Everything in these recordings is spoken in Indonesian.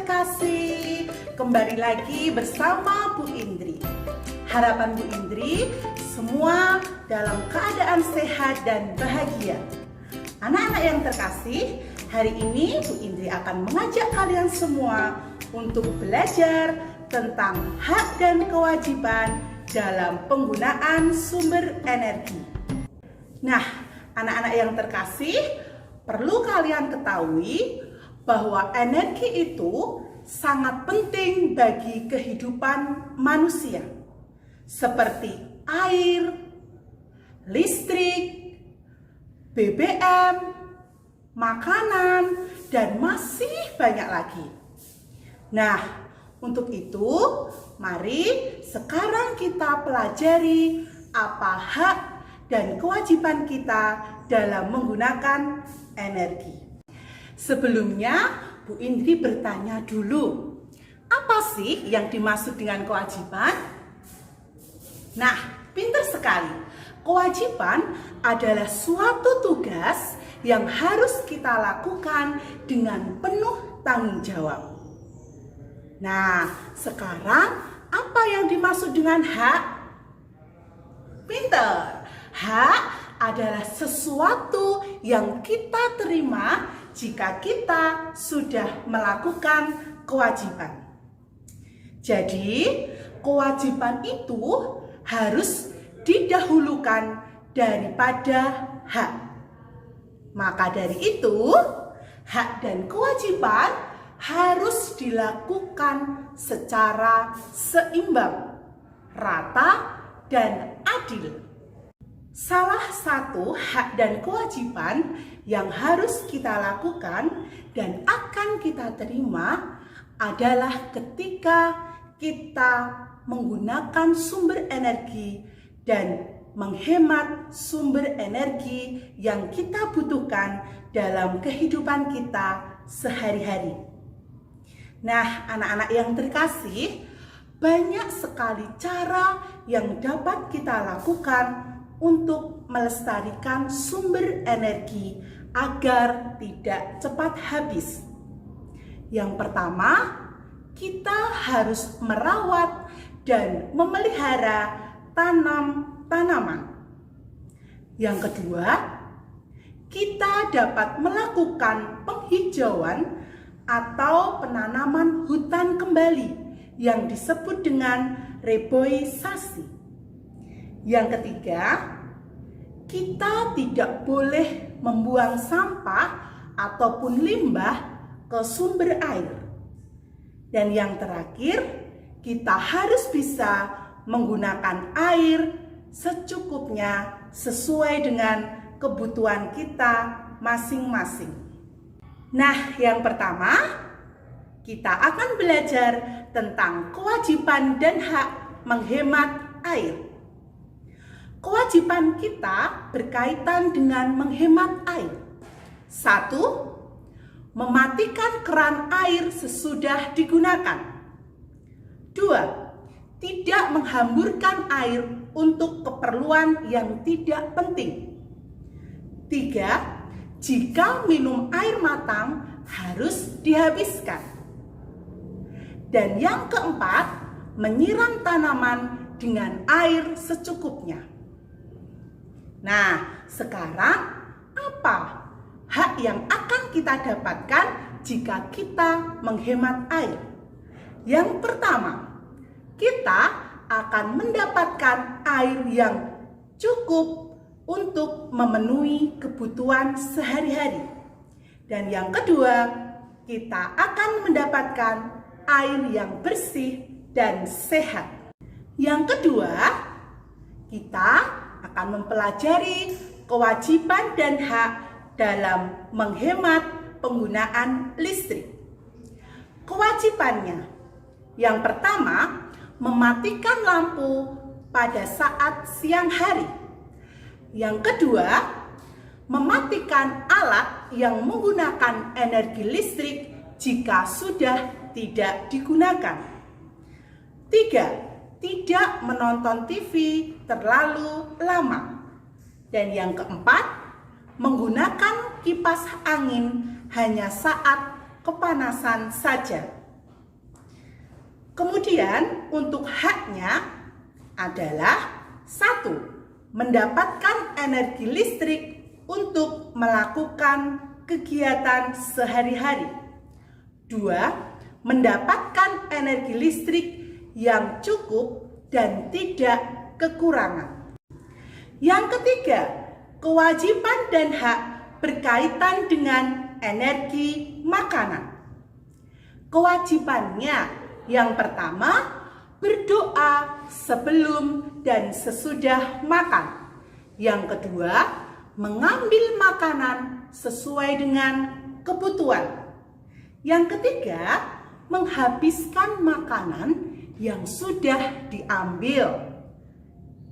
terkasih, kembali lagi bersama Bu Indri. Harapan Bu Indri, semua dalam keadaan sehat dan bahagia. Anak-anak yang terkasih, hari ini Bu Indri akan mengajak kalian semua untuk belajar tentang hak dan kewajiban dalam penggunaan sumber energi. Nah, anak-anak yang terkasih, perlu kalian ketahui bahwa energi itu sangat penting bagi kehidupan manusia, seperti air, listrik, BBM, makanan, dan masih banyak lagi. Nah, untuk itu, mari sekarang kita pelajari apa hak dan kewajiban kita dalam menggunakan energi. Sebelumnya, Bu Indri bertanya dulu, apa sih yang dimaksud dengan kewajiban? Nah, pintar sekali. Kewajiban adalah suatu tugas yang harus kita lakukan dengan penuh tanggung jawab. Nah, sekarang apa yang dimaksud dengan hak? Pintar. Hak adalah sesuatu yang kita terima jika kita sudah melakukan kewajiban. Jadi, kewajiban itu harus didahulukan daripada hak. Maka dari itu, hak dan kewajiban harus dilakukan secara seimbang, rata, dan adil. Salah satu hak dan kewajiban yang harus kita lakukan dan akan kita terima adalah ketika kita menggunakan sumber energi dan menghemat sumber energi yang kita butuhkan dalam kehidupan kita sehari-hari. Nah, anak-anak yang terkasih, banyak sekali cara yang dapat kita lakukan untuk melestarikan sumber energi agar tidak cepat habis. Yang pertama, kita harus merawat dan memelihara tanaman. Yang kedua, kita dapat melakukan penghijauan atau penanaman hutan kembali yang disebut dengan reboisasi. Yang ketiga, kita tidak boleh membuang sampah ataupun limbah ke sumber air. Dan yang terakhir, kita harus bisa menggunakan air secukupnya sesuai dengan kebutuhan kita masing-masing. Nah, yang pertama, kita akan belajar tentang kewajiban dan hak menghemat air. Kewajiban kita berkaitan dengan menghemat air. 1. Mematikan keran air sesudah digunakan. 2. Tidak menghamburkan air untuk keperluan yang tidak penting. 3. Jika minum air matang harus dihabiskan. Dan yang keempat, menyiram tanaman dengan air secukupnya. Nah, sekarang apa hak yang akan kita dapatkan jika kita menghemat air? Yang pertama, kita akan mendapatkan air yang cukup untuk memenuhi kebutuhan sehari-hari. Dan yang kedua, kita akan mendapatkan air yang bersih dan sehat. Yang kedua, kita akan mempelajari kewajiban dan hak dalam menghemat penggunaan listrik. Kewajibannya, yang pertama, mematikan lampu pada saat siang hari. Yang kedua, mematikan alat yang menggunakan energi listrik jika sudah tidak digunakan. 3. Tidak menonton TV terlalu lama. Dan yang keempat, menggunakan kipas angin hanya saat kepanasan saja. Kemudian untuk haknya adalah 1. Mendapatkan energi listrik untuk melakukan kegiatan sehari-hari. 2. Mendapatkan energi listrik yang cukup dan tidak kekurangan. Yang ketiga, kewajiban dan hak berkaitan dengan energi makanan. Kewajibannya yang pertama, berdoa sebelum dan sesudah makan. Yang kedua, mengambil makanan sesuai dengan kebutuhan. Yang ketiga, menghabiskan makanan yang sudah diambil.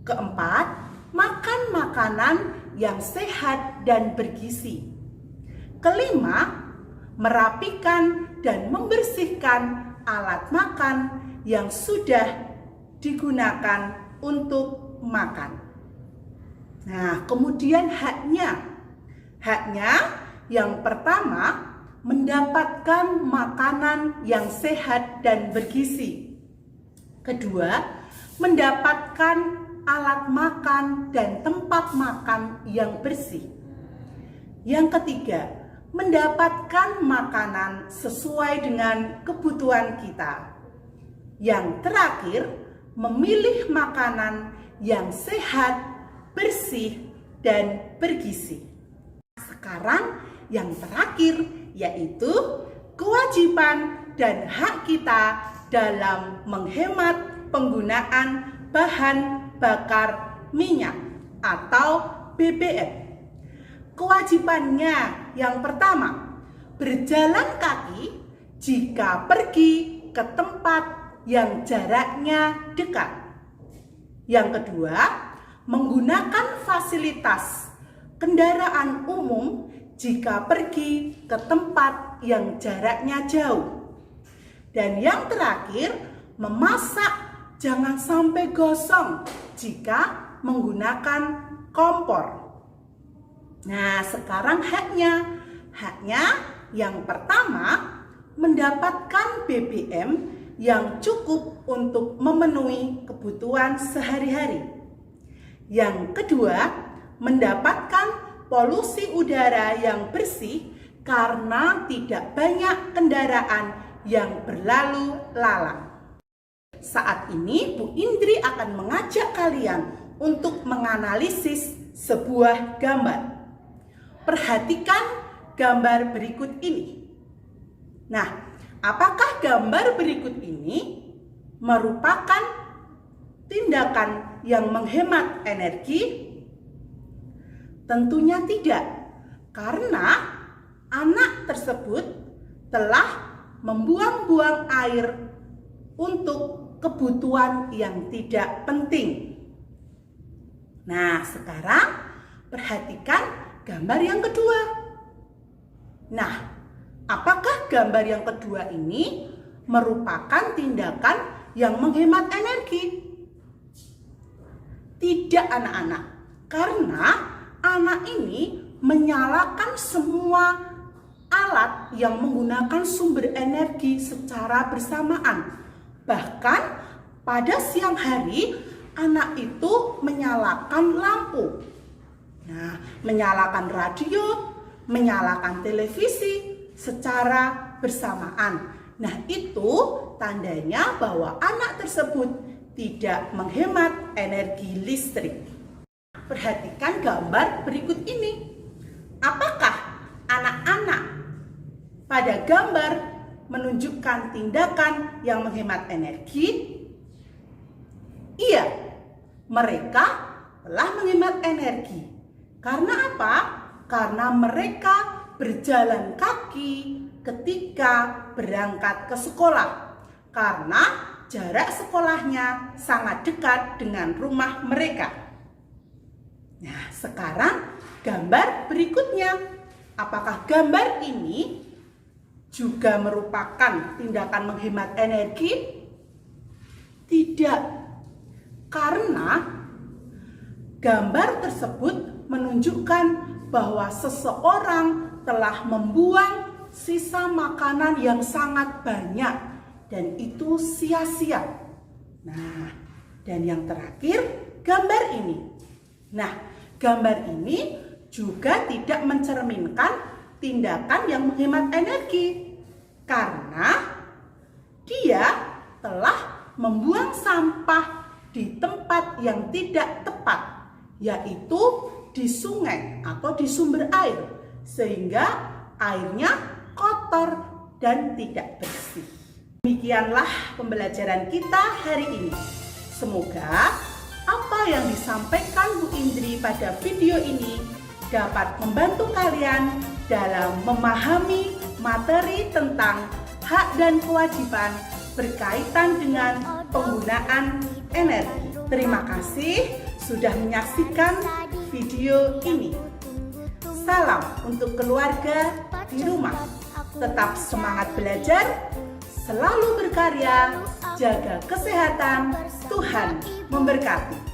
Keempat, makan makanan yang sehat dan bergizi. Kelima, merapikan dan membersihkan alat makan yang sudah digunakan untuk makan. Nah, kemudian haknya. Haknya yang pertama, mendapatkan makanan yang sehat dan bergizi. Kedua, mendapatkan alat makan dan tempat makan yang bersih. Yang ketiga, mendapatkan makanan sesuai dengan kebutuhan kita. Yang terakhir, memilih makanan yang sehat, bersih, dan bergizi. Sekarang yang terakhir yaitu kewajiban dan hak kita dalam menghemat penggunaan bahan bakar minyak atau BBM. Kewajibannya yang pertama, berjalan kaki jika pergi ke tempat yang jaraknya dekat. Yang kedua, menggunakan fasilitas kendaraan umum jika pergi ke tempat yang jaraknya jauh. Dan yang terakhir, memasak jangan sampai gosong jika menggunakan kompor. Nah, sekarang haknya. Haknya yang pertama, mendapatkan BBM yang cukup untuk memenuhi kebutuhan sehari-hari. Yang kedua, mendapatkan polusi udara yang bersih karena tidak banyak kendaraan yang berlalu lalang. Saat ini Bu Indri akan mengajak kalian untuk menganalisis sebuah gambar. Perhatikan gambar berikut ini. Nah, apakah gambar berikut ini merupakan tindakan yang menghemat energi? Tentunya tidak, karena anak tersebut telah membuang-buang air untuk kebutuhan yang tidak penting. Nah, sekarang perhatikan gambar yang kedua. Nah, apakah gambar yang kedua ini merupakan tindakan yang menghemat energi? Tidak, anak-anak, karena anak ini menyalakan semua alat yang menggunakan sumber energi secara bersamaan. Bahkan pada siang hari, anak itu menyalakan lampu. Nah, menyalakan radio, menyalakan televisi secara bersamaan. Nah, itu tandanya bahwa anak tersebut tidak menghemat energi listrik. Perhatikan gambar berikut ini. Apakah anak-anak pada gambar menunjukkan tindakan yang menghemat energi? Iya, mereka telah menghemat energi. Karena apa? Karena mereka berjalan kaki ketika berangkat ke sekolah. Karena jarak sekolahnya sangat dekat dengan rumah mereka. Nah, sekarang gambar berikutnya. Apakah gambar ini juga merupakan tindakan menghemat energi? Tidak. Karena gambar tersebut menunjukkan bahwa seseorang telah membuang sisa makanan yang sangat banyak dan itu sia-sia. Nah, dan yang terakhir, gambar ini. Nah, gambar ini juga tidak mencerminkan tindakan yang menghemat energi, karena dia telah membuang sampah di tempat yang tidak tepat, yaitu di sungai atau di sumber air, sehingga airnya kotor dan tidak bersih. Demikianlah pembelajaran kita hari ini. Semoga apa yang disampaikan Bu Indri pada video ini dapat membantu kalian dalam memahami materi tentang hak dan kewajiban berkaitan dengan penggunaan energi. Terima kasih sudah menyaksikan video ini. Salam untuk keluarga di rumah. Tetap semangat belajar, selalu berkarya, jaga kesehatan, Tuhan memberkati.